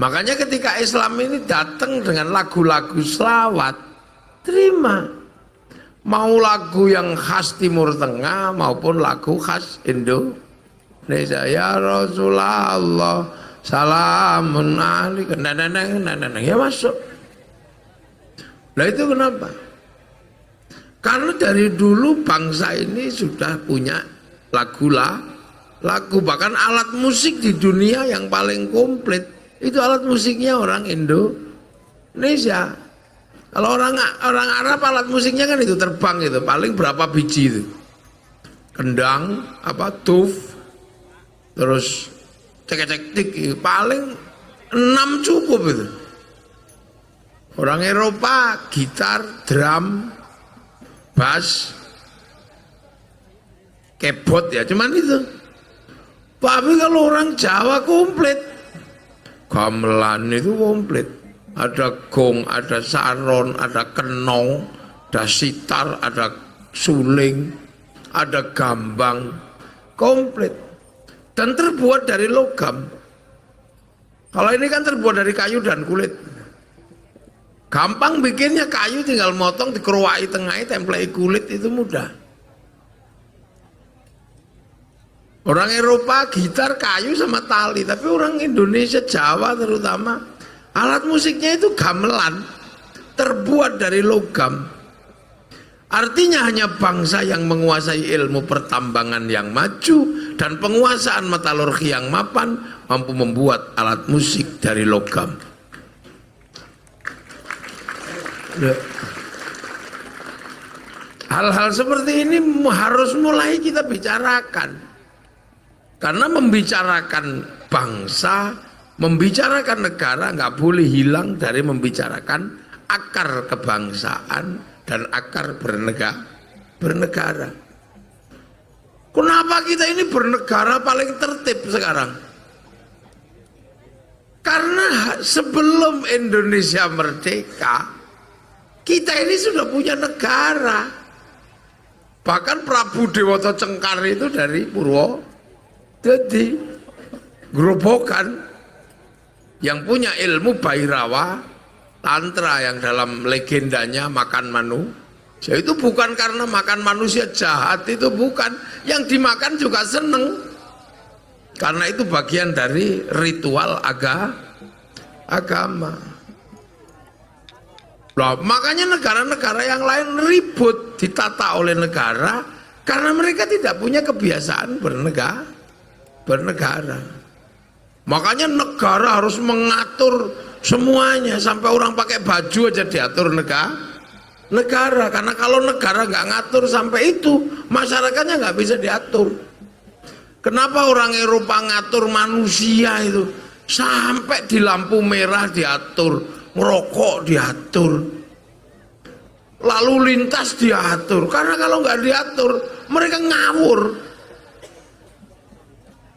Makanya ketika Islam ini datang dengan lagu-lagu selawat, terima. Mau lagu yang khas Timur Tengah maupun lagu khas Indonesia. Ya Rasulullah, salamun alaika. Ya masuk. Nah itu kenapa? Karena dari dulu bangsa ini sudah punya lagu, bahkan alat musik di dunia yang paling komplit itu alat musiknya orang Indonesia. Kalau orang Arab alat musiknya kan itu terbang itu paling berapa biji itu, kendang, tuf, terus cek-cek-tik paling 6 cukup itu. Orang Eropa gitar, drum, bass, keyboard ya cuman itu. Tapi kalau orang Jawa komplit, gamelan itu komplit. Ada gong, ada saron, ada kenong, ada sitar, ada suling, ada gambang, komplit. Dan terbuat dari logam. Kalau ini kan terbuat dari kayu dan kulit. Gampang bikinnya, kayu tinggal motong, dikeruai tengahnya, template kulit, itu mudah. Orang Eropa gitar kayu sama tali, tapi orang Indonesia, Jawa terutama, alat musiknya itu gamelan, terbuat dari logam. Artinya hanya bangsa yang menguasai ilmu pertambangan yang maju dan penguasaan metalurgi yang mapan mampu membuat alat musik dari logam. Hal-hal seperti ini harus mulai kita bicarakan. Karena membicarakan bangsa, membicarakan negara nggak boleh hilang dari membicarakan akar kebangsaan dan akar bernegara. Kenapa kita ini bernegara paling tertib sekarang? Karena sebelum Indonesia merdeka, kita ini sudah punya negara. Bahkan Prabu Dewata Cengkar itu dari Purwodadi, Grobogan, yang punya ilmu Bhairawa, tantra yang dalam legendanya makan manusia. Itu bukan karena makan manusia jahat, itu bukan. Yang dimakan juga seneng. Karena itu bagian dari ritual agama. Loh, makanya negara-negara yang lain ribut ditata oleh negara karena mereka tidak punya kebiasaan bernegara. Makanya negara harus mengatur semuanya, sampai orang pakai baju aja diatur negara. Karena kalau negara nggak ngatur sampai itu, masyarakatnya nggak bisa diatur. Kenapa orang Eropa ngatur manusia itu sampai di lampu merah diatur, ngerokok diatur, lalu lintas diatur? Karena kalau nggak diatur mereka ngawur.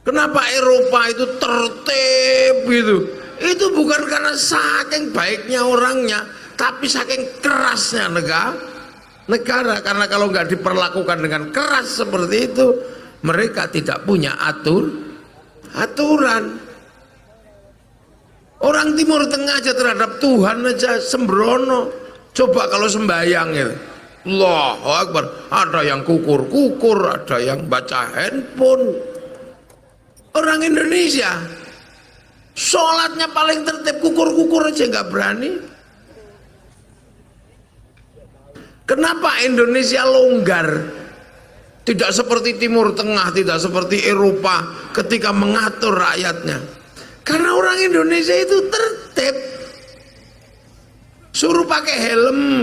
Kenapa Eropa itu tertib gitu? Itu bukan karena saking baiknya orangnya, tapi saking kerasnya negara. Karena kalau nggak diperlakukan dengan keras seperti itu, mereka tidak punya aturan. Orang Timur Tengah aja terhadap Tuhan aja sembrono. Coba kalau sembahyang itu, Allahu Akbar, ada yang kukur-kukur, ada yang baca handphone. Orang Indonesia sholatnya paling tertib, kukur-kukur aja nggak berani. Kenapa Indonesia longgar? Tidak seperti Timur Tengah, tidak seperti Eropa ketika mengatur rakyatnya. Karena orang Indonesia itu tertib. Suruh pakai helm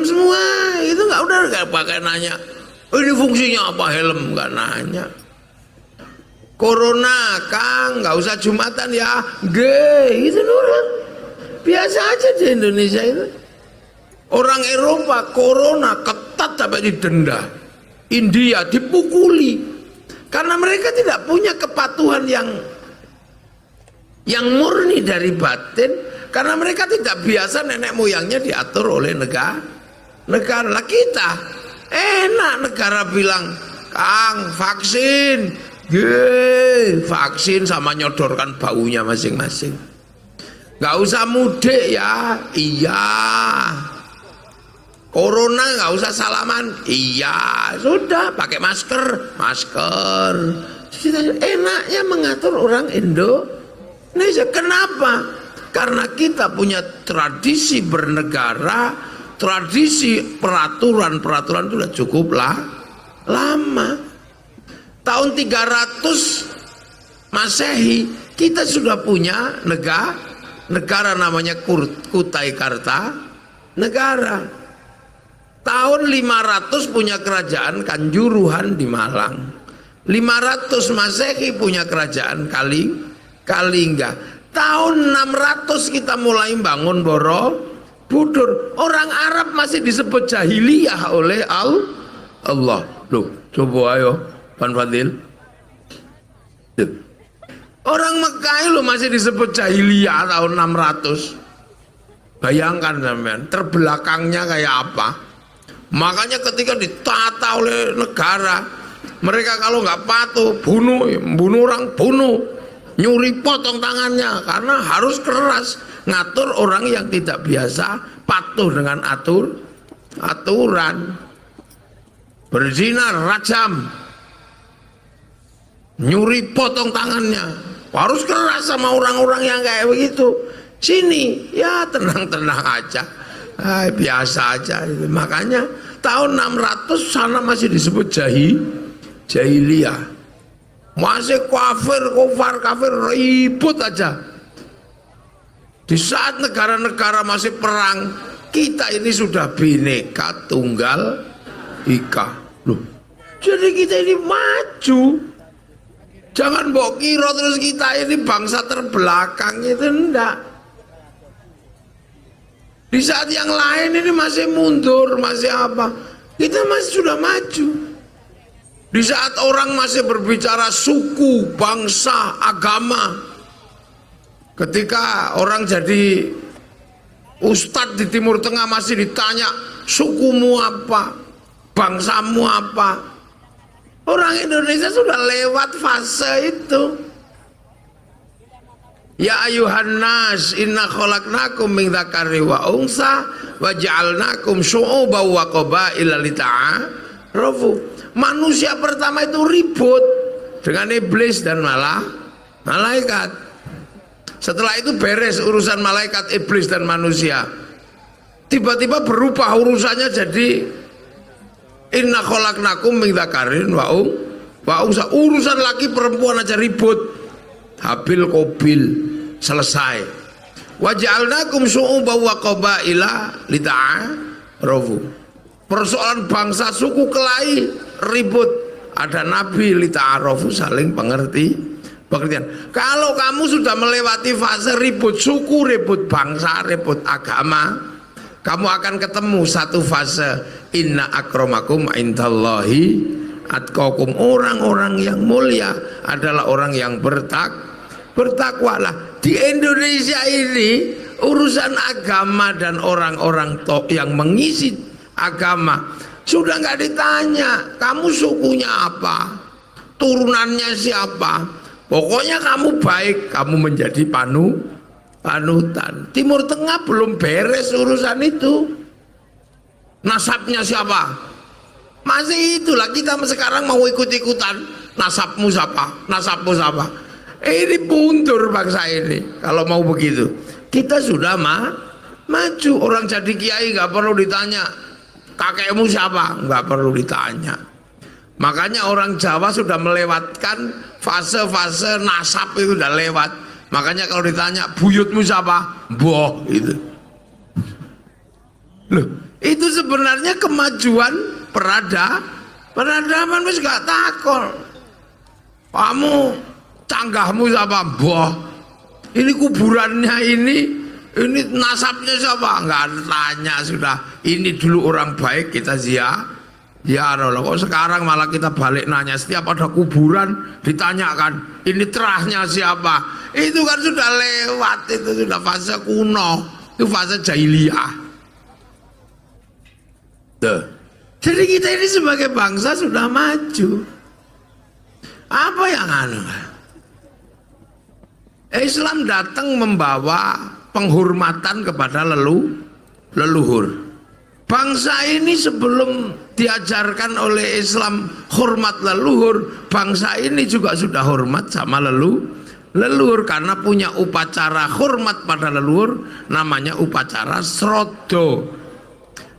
semua. Itu nggak pakai nanya. Ini fungsinya apa helm? Nggak nanya. Corona, Kang, nggak usah Jumatan ya. Gitu nurut. Biasa aja di Indonesia itu. Orang Eropa corona ketat sampai didenda. India dipukuli karena mereka tidak punya kepatuhan yang murni dari batin, karena mereka tidak biasa nenek moyangnya diatur oleh negara. Lah kita enak, negara bilang, Kang vaksin, vaksin sama nyodorkan baunya masing-masing. Nggak usah mudik ya, iya. Corona nggak usah salaman, iya. Sudah pakai masker, masker. Enaknya mengatur orang Indonesia. Kenapa? Karena kita punya tradisi bernegara, tradisi peraturan itu sudah cukup lama. Tahun 300 Masehi kita sudah punya negara namanya Kutai Kartanegara. Tahun 500 punya kerajaan Kanjuruhan di Malang. 500 Masehi punya kerajaan Kalingga. Tahun 600 kita mulai bangun Borobudur. Orang Arab masih disebut jahiliyah oleh Allah. Loh, coba ayo Pan Fadil. Orang Mekah lo masih disebut jahiliyah tahun 600. Bayangkan sampean, terbelakangnya kayak apa? Makanya ketika ditata oleh negara, mereka kalau nggak patuh bunuh orang, nyuri potong tangannya, karena harus keras ngatur orang yang tidak biasa patuh dengan aturan. Berzina rajam, nyuri potong tangannya, harus keras sama orang-orang yang kayak begitu. Sini ya tenang-tenang aja. Biasa aja. Makanya tahun 600 sana masih disebut jahiliyah, masih kafir ribut aja. Di saat negara-negara masih perang, kita ini sudah Bhinneka Tunggal Ika. Loh, jadi kita ini maju. Jangan mbok kira terus kita ini bangsa terbelakang, itu enggak. Di saat yang lain ini masih mundur, masih apa, kita masih sudah maju. Di saat orang masih berbicara suku, bangsa, agama, ketika orang jadi ustadz di Timur Tengah masih ditanya sukumu apa, bangsamu apa. Orang Indonesia sudah lewat fase itu. Ya ayuhan nas inna khalaqnakum min dzakari wa unsa wa ja'alnakum syu'uban wa qabaila lita'arafu. Manusia pertama itu ribut dengan iblis dan malaikat. Setelah itu beres urusan malaikat, iblis dan manusia. Tiba-tiba berubah urusannya jadi inna khalaqnakum min dzakarin wa unsa. Urusan laki perempuan aja ribut. Habil Qabil selesai. Wa ja'alnakum syu'uban wa qabaila lita'arafu. Persoalan bangsa suku kelahi ribut, ada nabi lita'arafu, saling pengertian. Kalau kamu sudah melewati fase ribut suku, ribut bangsa, ribut agama, kamu akan ketemu satu fase, inna akramakum indallahi atqakum. Orang-orang yang mulia adalah orang yang bertakwalah. Di Indonesia ini urusan agama dan orang-orang yang mengisi agama sudah nggak ditanya kamu sukunya apa, turunannya siapa, pokoknya kamu baik, kamu menjadi panutan. Timur Tengah belum beres urusan itu. Nasabnya siapa, masih itulah. Kita sekarang mau ikut-ikutan nasabmu siapa, nasabmu siapa. Ini mundur bangsa ini kalau mau begitu. Kita sudah maju. Orang jadi kiai nggak perlu ditanya kakekmu siapa, nggak perlu ditanya. Makanya orang Jawa sudah melewatkan fase-fase nasab, itu sudah lewat. Makanya kalau ditanya buyutmu siapa, boh itu. Loh, itu sebenarnya kemajuan peradaban. Wis gak takol. Kamu canggahmu siapa, boh. Ini kuburannya ini nasabnya siapa, nggak tanya sudah. Ini dulu orang baik kita ziarah. Kok sekarang malah kita balik nanya, setiap ada kuburan ditanyakan ini terahnya siapa. Itu kan sudah lewat, itu sudah fase kuno, itu fase jahiliyah. Jadi kita ini sebagai bangsa sudah maju. Apa yang Islam datang membawa penghormatan kepada leluhur. Bangsa ini sebelum diajarkan oleh Islam hormat leluhur, bangsa ini juga sudah hormat sama leluhur karena punya upacara hormat pada leluhur, namanya upacara srodo.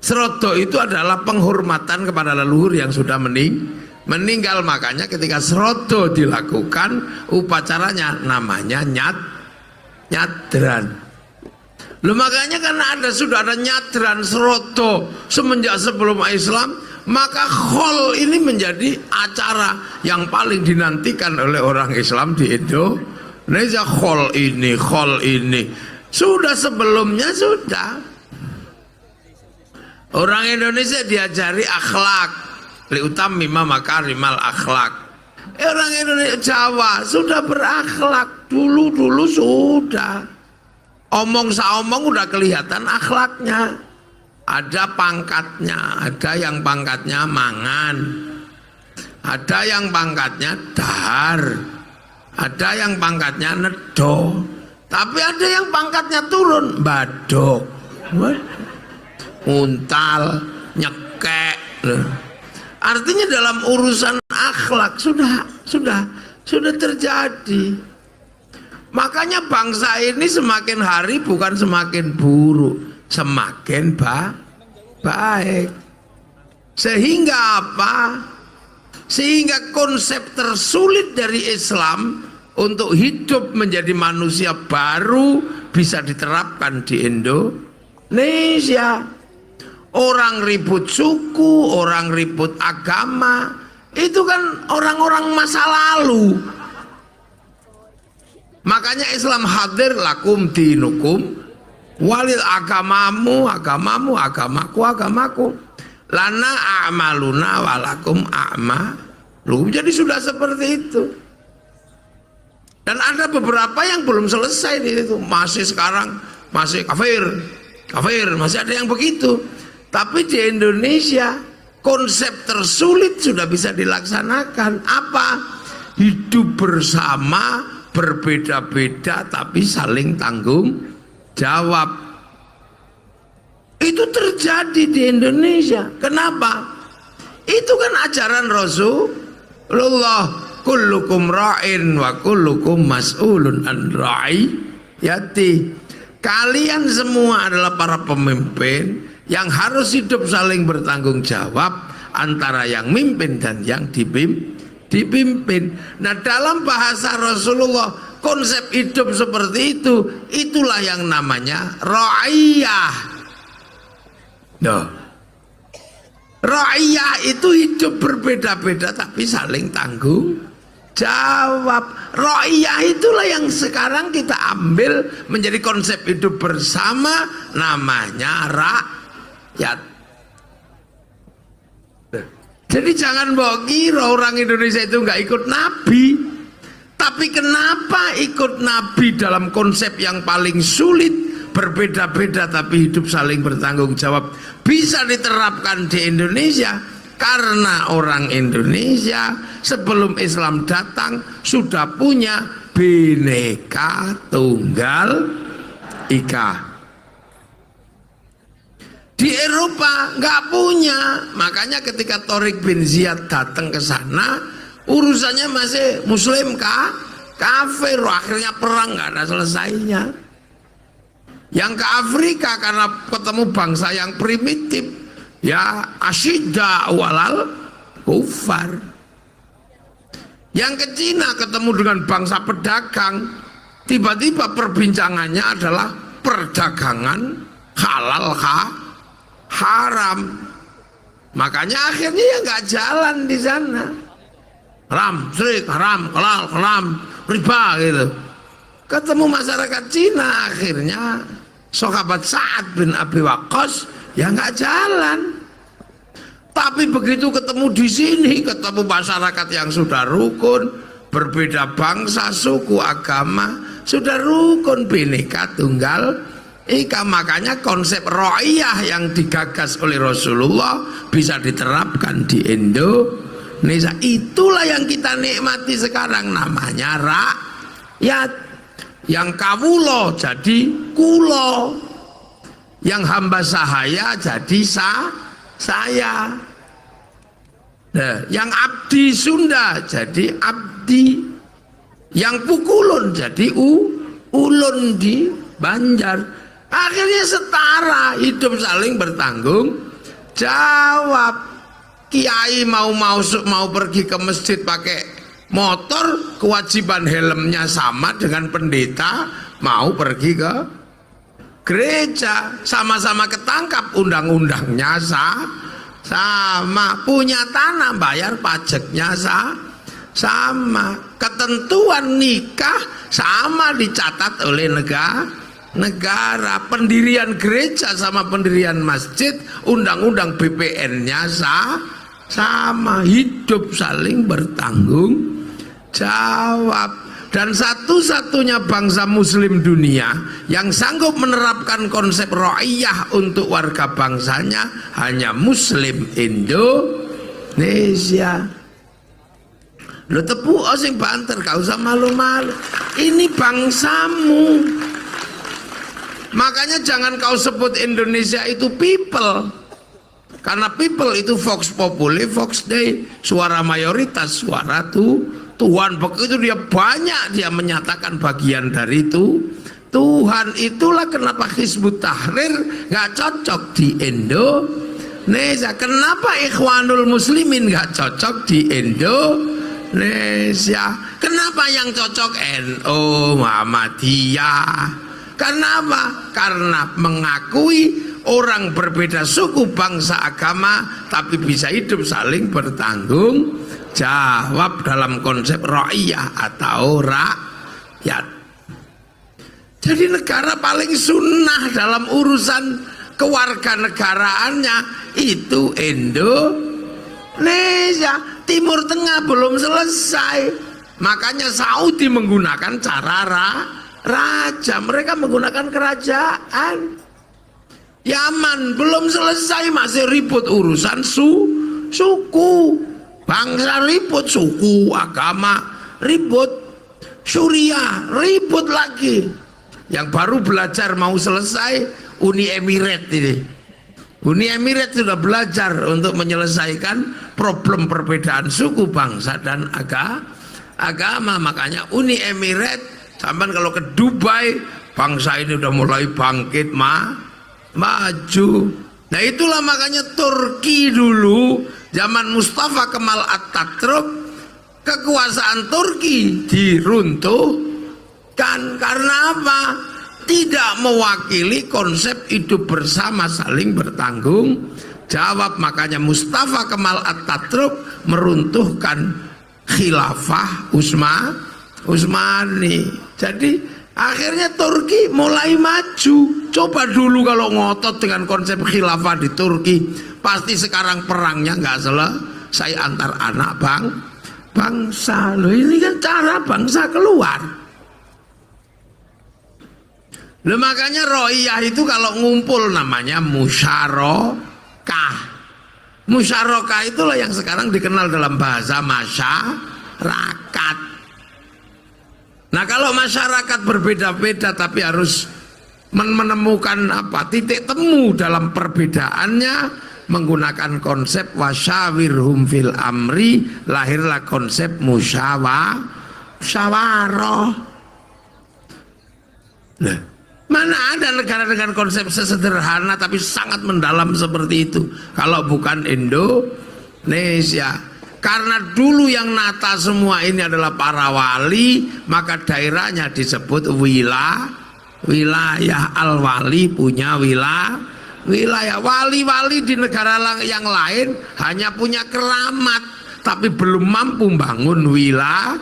Srodo itu adalah penghormatan kepada leluhur yang sudah meninggal. Makanya ketika srodo dilakukan, upacaranya namanya nyadran. Loh, makanya karena sudah ada nyadran srodo semenjak sebelum Islam, maka khol ini menjadi acara yang paling dinantikan oleh orang Islam di Indonesia. Khol ini sudah sebelumnya sudah. Orang Indonesia diajari akhlak, liutamima makarimal akhlak. Orang Indonesia Jawa sudah berakhlak dulu sudah. Omong saomong udah kelihatan akhlaknya. Ada pangkatnya, ada yang pangkatnya mangan, ada yang pangkatnya dahar, ada yang pangkatnya nedo, tapi ada yang pangkatnya turun, badok, untal, nyekek. Artinya dalam urusan akhlak sudah terjadi. Makanya bangsa ini semakin hari bukan semakin buruk, semakin baik. Sehingga apa? Sehingga konsep tersulit dari Islam untuk hidup menjadi manusia baru bisa diterapkan di Indonesia. Orang ribut suku, orang ribut agama, itu kan orang-orang masa lalu. Makanya Islam hadir, lakum dinukum walil, agamamu, agamaku, lana a'maluna walakum a'malu. Jadi sudah seperti itu. Dan ada beberapa yang belum selesai di situ, masih sekarang masih kafir, masih ada yang begitu. Tapi di Indonesia konsep tersulit sudah bisa dilaksanakan. Apa? Hidup bersama, berbeda-beda tapi saling tanggung jawab. Itu terjadi di Indonesia. Kenapa? Itu kan ajaran Rasulullah, kullukum ra'in wa kullukum mas'ulun an ra'iyati. Kalian semua adalah para pemimpin yang harus hidup saling bertanggung jawab antara yang mimpin dan yang dipimpin. Nah, dalam bahasa Rasulullah konsep hidup seperti itu, itulah yang namanya ra'iyah. Nah, ra'iyah itu hidup berbeda-beda tapi saling tanggung jawab. Ra'iyah itulah yang sekarang kita ambil menjadi konsep hidup bersama, namanya rakyat. Jadi jangan bawa kira orang Indonesia itu nggak ikut Nabi. Tapi kenapa ikut Nabi dalam konsep yang paling sulit, berbeda-beda tapi hidup saling bertanggung jawab, bisa diterapkan di Indonesia? Karena orang Indonesia sebelum Islam datang sudah punya Bhinneka Tunggal Ika. Di Eropa nggak punya. Makanya ketika Tariq bin Ziyad datang ke sana, urusannya masih Muslim kafir, akhirnya perang nggak ada selesainya. Yang ke Afrika karena ketemu bangsa yang primitif, ya asyidda walal kufar. Yang ke Cina ketemu dengan bangsa pedagang, tiba-tiba perbincangannya adalah perdagangan halal haram. Makanya akhirnya ya nggak jalan di sana. Haram, syirik, haram, halal, haram, riba gitu. Ketemu masyarakat Cina, akhirnya sahabat Sa'ad bin Abi Waqqas ya nggak jalan. Tapi begitu ketemu di sini, ketemu masyarakat yang sudah rukun, berbeda bangsa, suku, agama, sudah rukun, Bhinneka Tunggal Ika. Makanya konsep ra'iyah yang digagas oleh Rasulullah bisa diterapkan di Indonesia. Itulah yang kita nikmati sekarang, namanya rakyat. yang kawulo jadi kulo, yang hamba sahaya jadi saya. Nah, yang abdi Sunda jadi abdi, yang pukulun jadi ulun di Banjar. Akhirnya setara, hidup saling bertanggung jawab. Kiai mau pergi ke masjid pakai motor, kewajiban helmnya sama dengan pendeta mau pergi ke gereja, sama-sama ketangkap, undang-undangnya sama, punya tanah bayar pajaknya sama, ketentuan nikah sama dicatat oleh negara, pendirian gereja sama pendirian masjid, undang-undang BPN-nya sama, hidup saling bertanggung jawab. Dan satu-satunya bangsa muslim dunia yang sanggup menerapkan konsep ro'iyah untuk warga bangsanya hanya muslim Indonesia. Lo tepu sing banter, gak usah malu-malu, ini bangsamu. Makanya jangan kau sebut Indonesia itu people, karena people itu vox populi, vox dei, suara mayoritas, suara Tuhan. Begitu dia banyak, dia menyatakan bagian dari itu Tuhan. Itulah kenapa Hizbut Tahrir gak cocok di Indonesia, kenapa Ikhwanul Muslimin gak cocok di Indonesia, kenapa yang cocok NU, Muhammadiyah. Kenapa? Karena mengakui orang berbeda suku, bangsa, agama, tapi bisa hidup saling bertanggung jawab dalam konsep ra'iyah atau rakyat. Jadi negara paling sunnah dalam urusan kewarganegaraannya itu Indonesia. Timur Tengah belum selesai, makanya Saudi menggunakan cara raja, mereka menggunakan kerajaan. Yaman belum selesai, masih ribut urusan suku, bangsa ribut, suku, agama ribut. Suriah ribut lagi. Yang baru belajar mau selesai Uni Emirat ini. Uni Emirat sudah belajar untuk menyelesaikan problem perbedaan suku, bangsa, dan agama. Makanya Uni Emirat, sampai kalau ke Dubai, bangsa ini udah mulai bangkit maju. Nah itulah makanya Turki dulu zaman Mustafa Kemal Atatürk, kekuasaan Turki diruntuhkan karena apa? Tidak mewakili konsep hidup bersama saling bertanggung jawab. Makanya Mustafa Kemal Atatürk meruntuhkan khilafah Utsmani. Jadi akhirnya Turki mulai maju. Coba dulu kalau ngotot dengan konsep khilafah di Turki, pasti sekarang perangnya nggak selesai antar anak bangsa. Loh, ini kan cara bangsa keluar. Loh, makanya ro'iyah itu kalau ngumpul namanya musyarakah. Musyarakah itulah yang sekarang dikenal dalam bahasa masyarakat. Nah kalau masyarakat berbeda-beda tapi harus menemukan titik temu dalam perbedaannya menggunakan konsep wasyawirhum fil amri, lahirlah konsep musyawarah. Nah, mana ada negara dengan konsep sesederhana tapi sangat mendalam seperti itu kalau bukan Indonesia. Karena dulu yang nata semua ini adalah para wali, maka daerahnya disebut wilayah. Al-wali punya wilayah. Wali-wali di negara yang lain hanya punya keramat, tapi belum mampu bangun wilayah.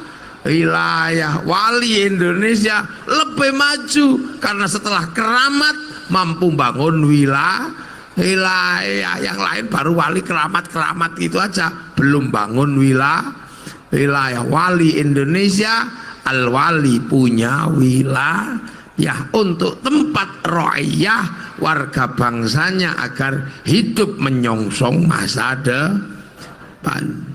Wali Indonesia lebih maju karena setelah keramat mampu bangun wilayah. Yang lain baru wali keramat gitu aja, belum bangun wilayah. Wali Indonesia, al-wali punya wilayah untuk tempat ro'iyah warga bangsanya agar hidup menyongsong masa depan.